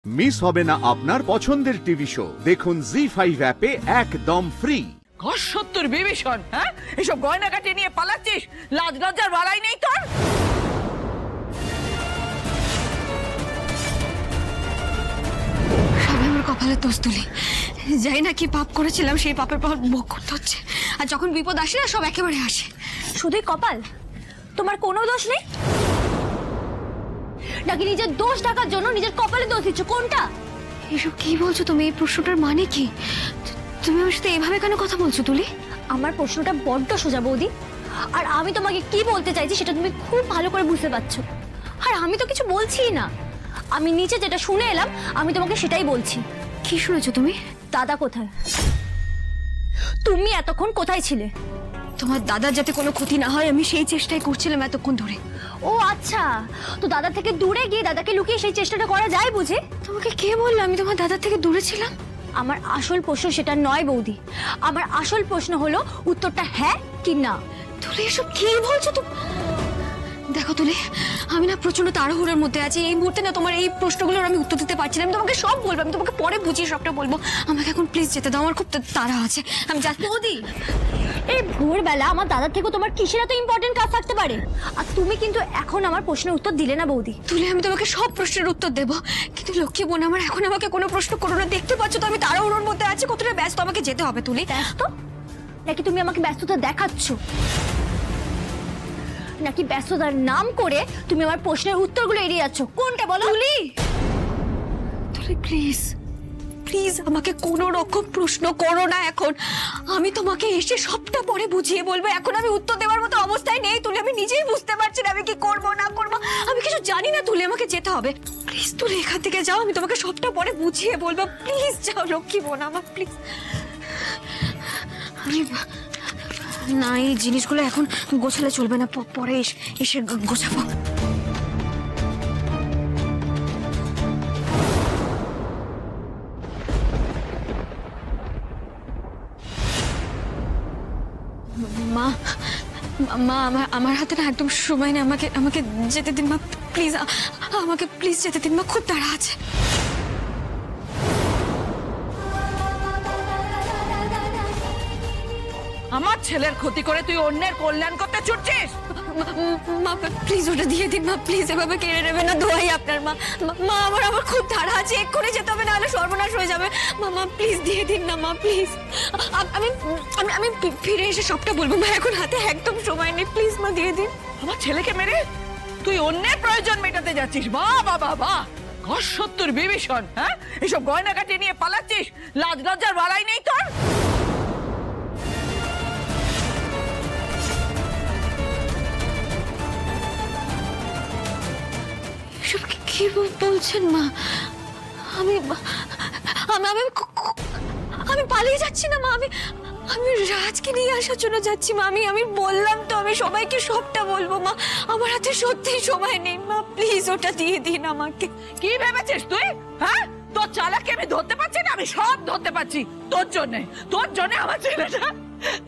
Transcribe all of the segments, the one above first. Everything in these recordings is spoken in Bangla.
মিস হবে না আপনার পছন্দের টিভি শো। দেখুন জি5 অ্যাপে একদম ফ্রি। ঘর সত্তর বিভীষণ, হ্যাঁ এসব গয়না কাটিয়ে নিয়ে পালাচ্ছিস, লাজ লজ্জার বালাই নেই তোর? সবাই আমার কপালে দোষ তুলি, যাই না কি পাপ করেছিলাম সেই পাপের পর ভোগ করতে হচ্ছে। আর যখন বিপদ আসে না সব একেবারে আসে। শুধুই কপাল? তোমার কোনো দোষ নেই নাকি নিজের দোষ ঢাকার জন্য নিজের কপালে দোষ দিচ্ছ? কোনটা? এসব কি বলছো তুমি? এই প্রশ্নটার মানে কি? তুমি আমার সাথে এভাবে কেন কথা বলছো তুলি? আমার প্রশ্নটা বড্ড সোজা বৌদি, আর আমি তোমাকে কি বলতে চাইছি সেটা তুমি খুব ভালো করে বুঝতে পারছো। আর আমি তো কিছু বলছি না, আমি নিচে যেটা শুনে এলাম আমি তোমাকে সেটাই বলছি। কি শুনেছো তুমি? দাদা কোথায়? তুমি এতক্ষণ কোথায় ছিলে? তোমার দাদার যাতে কোনো ক্ষতি না হয় আমি সেই চেষ্টাই করছিলাম এতক্ষণ ধরে। ও আচ্ছা, তো দাদা থেকে দূরে গিয়ে দাদাকে লুকিয়ে সেই চেষ্টাটা করা যায় বুঝি? তোমাকে কে বললো আমি তোমার দাদার থেকে দূরে ছিলাম? আমার আসল প্রশ্ন সেটা নয় বৌদি, আমার আসল প্রশ্ন হলো উত্তরটা হ্যাঁ কি না। তুলি এসব কি বলছো তো? দেখো তুলি, আমি না প্রচন্ড তাড়াহুড়োর মধ্যে আছি। এই মুহূর্তে না তোমার এই প্রশ্নগুলোর আমি উত্তর দিতে পারছি না। আমি তোমাকে সব বলবো, আমি তোমাকে পরে বুঝিয়ে সবটা বলবো। আমাকে এখন প্লিজ যেতে দাও, আমার খুব তাড়া আছে। আমি যাচ্ছি। বৌদি, এই ভোরবেলা আমার দাদার থেকে তোমার কিসের এত ইম্পর্টেন্ট কাজ থাকতে পারে? আর তুমি কিন্তু এখন আমার প্রশ্নের উত্তর দিলে না বৌদি। তুলি আমি তোমাকে সব প্রশ্নের উত্তর দেবো, কিন্তু লক্ষ্মী বোন আমার এখন আমাকে কোনো প্রশ্ন করো না। দেখতে পাচ্ছ তো আমি তাড়াহুড়োর মধ্যে আছি, কতটা ব্যস্ত, আমাকে যেতে হবে। তুলি ব্যস্ত নাকি তুমি আমাকে ব্যস্ততা দেখাচ্ছ, নাকি ব্যস্ততার নাম করে তুমি আমার প্রশ্নের উত্তরগুলো এড়িয়ে যাচ্ছ? কোনটা বলো? তুলি তুলি প্লিজ প্লিজ আমাকে কোনো রকম প্রশ্ন করো না এখন। আমি তোমাকে এসে সবটা পরে বুঝিয়ে বলবো, এখন আমি উত্তর দেওয়ার মতো অবস্থায় নেই। তুলি আমি নিজেই বুঝতে পারছি না আমি কি করবো না করবো, আমি কিছু জানি না। তুলি আমাকে যেতে হবে, প্লিজ তুলি এখান থেকে যাও, আমি তোমাকে সবটা পরে বুঝিয়ে বলবো। প্লিজ যাও লক্ষ্মী বোন আমার, প্লিজ। আমি না, এই জিনিসগুলো এখন গোছালে চলবে না, পরে এসে গোছাবো। মা মা আমার হাতে না একদম সময় নেই, আমাকে যেতে দিন মা, প্লিজ আমাকে প্লিজ যেতে দিন মা, খুব তাড়া আছে। আমার ছেলের ক্ষতি করে তুই অন্যের কল্যাণ করতে ছুটছিস? মা প্লিজ ওটা দিয়ে দিন মা, প্লিজ এভাবে কেড়ে নেবে না, দোয়াই আপনার। মা মা আমার খুব তাড়া আছে, এক্ষুনি যেতে হবে, নাহলে সর্বনাশ হয়ে যাবে। মা প্লিজ দিয়ে দিন না মা, প্লিজ। আমি ফিরে এসে সবটা বলবো মা, এখন হাতে একদম সময় নেই, প্লিজ মা দিয়ে দিন। আমার ছেলেকে মেরে তুই অন্যের প্রয়োজন মেটাতে যাচ্ছিস? বাহ বাহ বাহ বাহ, ঘর সত্তর বিভীষণ, হ্যাঁ এসব গয়না কাটিয়ে নিয়ে পালাচ্ছিস, লাজ লজ্জার বালাই নেই তোর? এসব কি বলছেন মা? আমি পালিয়ে যাচ্ছি না মা, আমি রাজকে নিয়ে আসার জন্য যাচ্ছি মা। আমি বললাম তো আমি সবাইকে সবটা বলবো মা, আমার হাতে সত্যিই সময় নেই মা, প্লিজ ওটা দিয়ে দিন আমাকে। কি ভেবেছিস তুই? হ্যাঁ তোর চালাকি আমি ধরতে পারছি না? আমি সব ধরতে পারছি তোর জন্য আমার ছেলেটা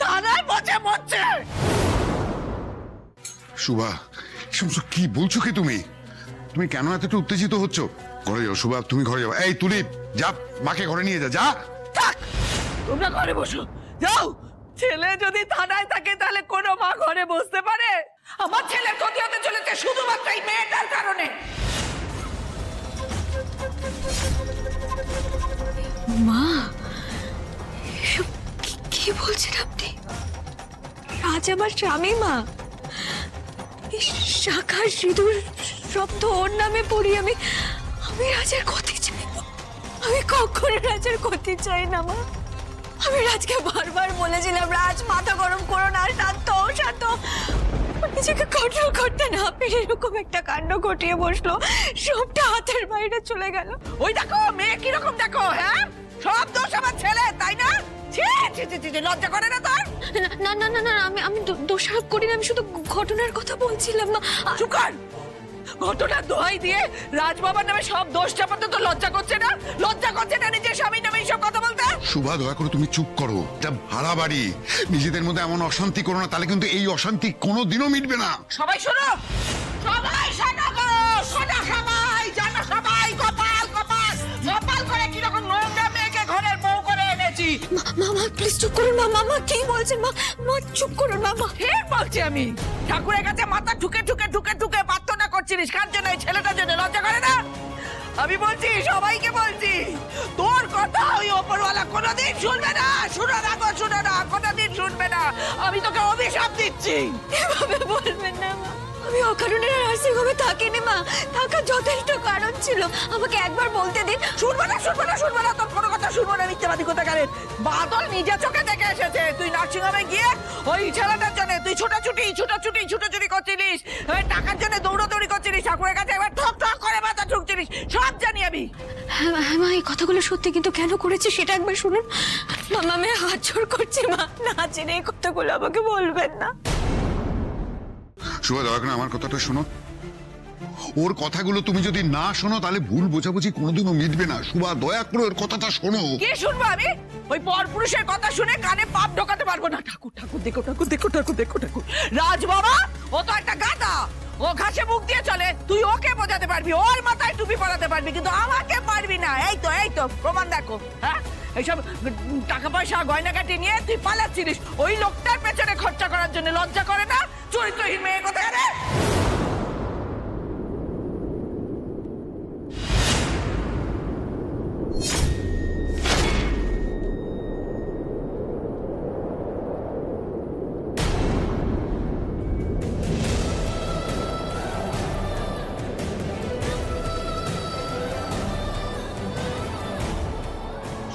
থানায় পচে মরছে। শুভা, কি বলছো কি তুমি? তুমি কেন এতটা উত্তেজিত হচ্ছ? ঘরে যাও শুভা, তুমি ঘরে যাও। এই তুলি যা, মাকে ঘরে নিয়ে যা। থাক, তোমরা ঘরে বসো, যাও। ছেলে যদি থানায় থাকে তাহলে কোনো মা ঘরে বসতে পারে? আমার ছেলের ক্ষতি হতে চলেছে শুধুমাত্র এই মেয়েটার কারণে। মা এসব কি বলছেন আপনি? রাজ আমার স্বামী মা, শাখা সিঁদুর সব তো ওর নামে পড়ি। আমি রাজের ক্ষতি চাই না, আমি কখনো রাজের ক্ষতি চাই না মা। আমি রাজকে বারবার বলেছিলাম রাজ মাথা গরম করো না, শান্ত। নিজেকে কন্ট্রোল করতে না পেরে এরকম একটা কাণ্ড ঘটিয়ে বসলো, সবটা হাতের বাইরে চলে গেল। ওই দেখো মেয়ে কিরকম, দেখো। হ্যাঁ সব দোষ আমার ছেলে, তাই না? লজ্জা করে না তোর? না আমি দোষারোপ করি না, আমি শুধু ঘটনার কথা বলছিলাম মা। চুপ কর। ঘটনার দোহাই দিয়ে রাজবাবার নামে সব দোষ চাপাতে তো লজ্জা করছে না? নিজের স্বামীর নামে এইসব কথা বলতে? শুভা দয়া করে তুমি চুপ করো, এটা ভাড়া বাড়ি, নিজেদের মধ্যে এমন অশান্তি করো না, তাহলে কিন্তু এই অশান্তি কোনোদিনও মিটবে না। সবাই শোনো, সবাই জানো, কপাল কপাল করে কিরকম নোংরা মেয়েকে ঘরের বউ করে এনেছি। মামা প্লিজ চুপ করুন মা। মামা কি বলছেন মা? মা চুপ করুন মামা। ঠিক বলছি আমি। ঠাকুরের কাছে মাথা ঠুকে ঠুকে ঠুকে ঠুকে প্রার্থনা করছিলিস কার জন্য? এই ছেলেটার জন্য। লজ্জা করে না? আমি বলছি, সবাইকে বলছি, তোর কথা ওই ওপরওয়ালা কোনোদিন শুনবে না। শুনো না গো, শুনো না, কোনোদিন শুনবে না। আমি তোকে অভিশাপ দিচ্ছি। এভাবে বলবেন না মা। আমি অকারণে নার্সিং হোমে থাকিনি মা। থাকার যথেষ্ট কারণ ছিল। আমাকে একবার বলতে দিন। শুনবো না, শুনবো না, শুনবো না, তোর কোনো কথা শুনবো না। মিথ্যাবাদী কোথাকারের। বাদল নিজে চোখে দেখে এসেছে তুই নার্সিং হোমে গিয়ে ওই ছেলেটার জন্য তুই ছুটোছুটি করছিলিস, ওই টাকার জন্য দৌড়াদৌড়ি করছিলিস, ঠাকুরের কাছে একবার ঠক ঠক করে মাথা ঠুকছিলিস। সব জানি আমি। হ্যাঁ মা, এই কথাগুলো সত্যি, কিন্তু কেন করেছি সেটা একবার শুনুন। মামা আমি হাত জোড় করছি মা, না জেনে এই কথাগুলো আমাকে বলবেন না। শুভা, দয়া করে আমার কথাটা শোনো। ওর কথাগুলো তুমি যদি না শোনো তাহলে ভুল বোঝাবুঝি কোনোদিনও মিটবে না। শুভা, দয়া করে ওর কথাটা শোনো। কে শুনবো আমি? ওই পরপুরুষের কথা শুনে কানে পাপ ঢোকাতে পারবো না। ঠাকুর ঠাকুর দেখো, ঠাকুর দেখো, ঠাকুর দেখো, ঠাকুর। রাজ বাবা, ও তো একটা গাধা। ও ঘাসে মুখ দিয়ে চলে। তুই ওকে বোঝাতে পারবি, ওর মাথায় টুপি পরাতে পারবি, কিন্তু আমাকে পারবি না। এই তো প্রমাণ দেখো। হ্যাঁ, এইসব টাকা পয়সা গয়নাগাটি নিয়ে তুই পালাচ্ছিলিস ওই লোকটার পেছনে খরচা করার জন্য। লজ্জা করে না? চরিত্রহীন মেয়ে কোথায় রে?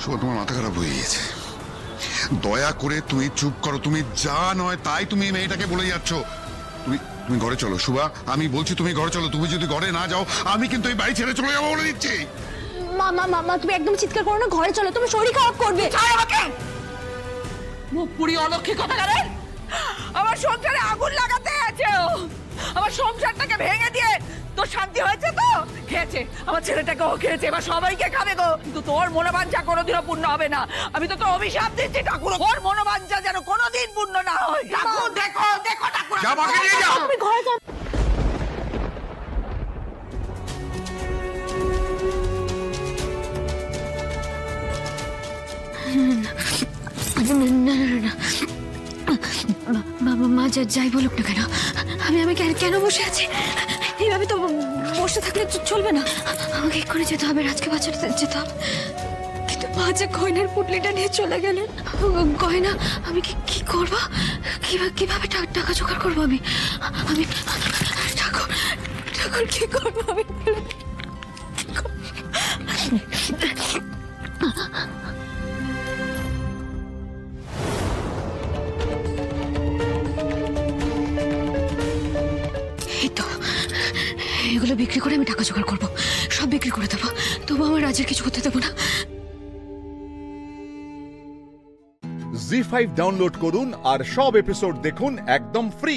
শুভা, তোমার মাথা খারাপ হয়ে গিয়েছে। দয়া করে তুমি চুপ করো। তুমি যা নয় তাই তুমি এই মেয়েটাকে বলে যাচ্ছ। তুমি ঘরে চলো শুভা, আমি বলছি তুমি ঘরে চলো। তুমি যদি ঘরে না যাও আমি কিন্তু এই বাড়ি ছেড়ে চলে যাবো বলে দিচ্ছি। মা তুমি একদম চিৎকার করো না, ঘরে চলো, তুমি শরীর খারাপ করবে। ছাড় আমাকে। মুখ পুরি অলক্ষী কোথাকারের। আমার সংসারে আগুন লাগাতে আছে ও। আমার সংসারটাকে ভেঙে দিয়ে তোর শান্তি হয়েছে তো? খেয়েছে, আমার ছেলেটাকেও খেয়েছে, এবার সবাইকে খাবে গো। কিন্তু তোর মনোবাঞ্ছা কোনোদিনও পূর্ণ হবে না। আমি তোকে অভিশাপ দিচ্ছি ঠাকুর, ওর মনোবাঞ্ছা যেন কোনোদিন পূর্ণ না হয়। ঠাকুর দেখো, দেখো ঠাকুর। যা, মাকে নিয়ে যাও। তুমি ঘরে যাও। বাবা মা যাই বলুক না কেন, আমি কেন বসে আছি? এইভাবে তো বসে থাকলে চলবে না। আমাকে এক্ষুনি যেতে হবে, রাজকে বাঁচাতে যেতে হবে। কিন্তু মা যে গয়নার পুটলিটা নিয়ে চলে গেলেন, গয়না আমি কি করবো? কিভাবে টাকা জোগাড় করবো? আমি ঠাকুর কি করবো আমি? এগুলো বিক্রি করে আমি টাকা জোগাড় করবো, সব বিক্রি করে দেবো, তবু আমার রাজের কিছু করতে দেবো না। জি5 ডাউনলোড করুন আর সব এপিসোড দেখুন একদম ফ্রি।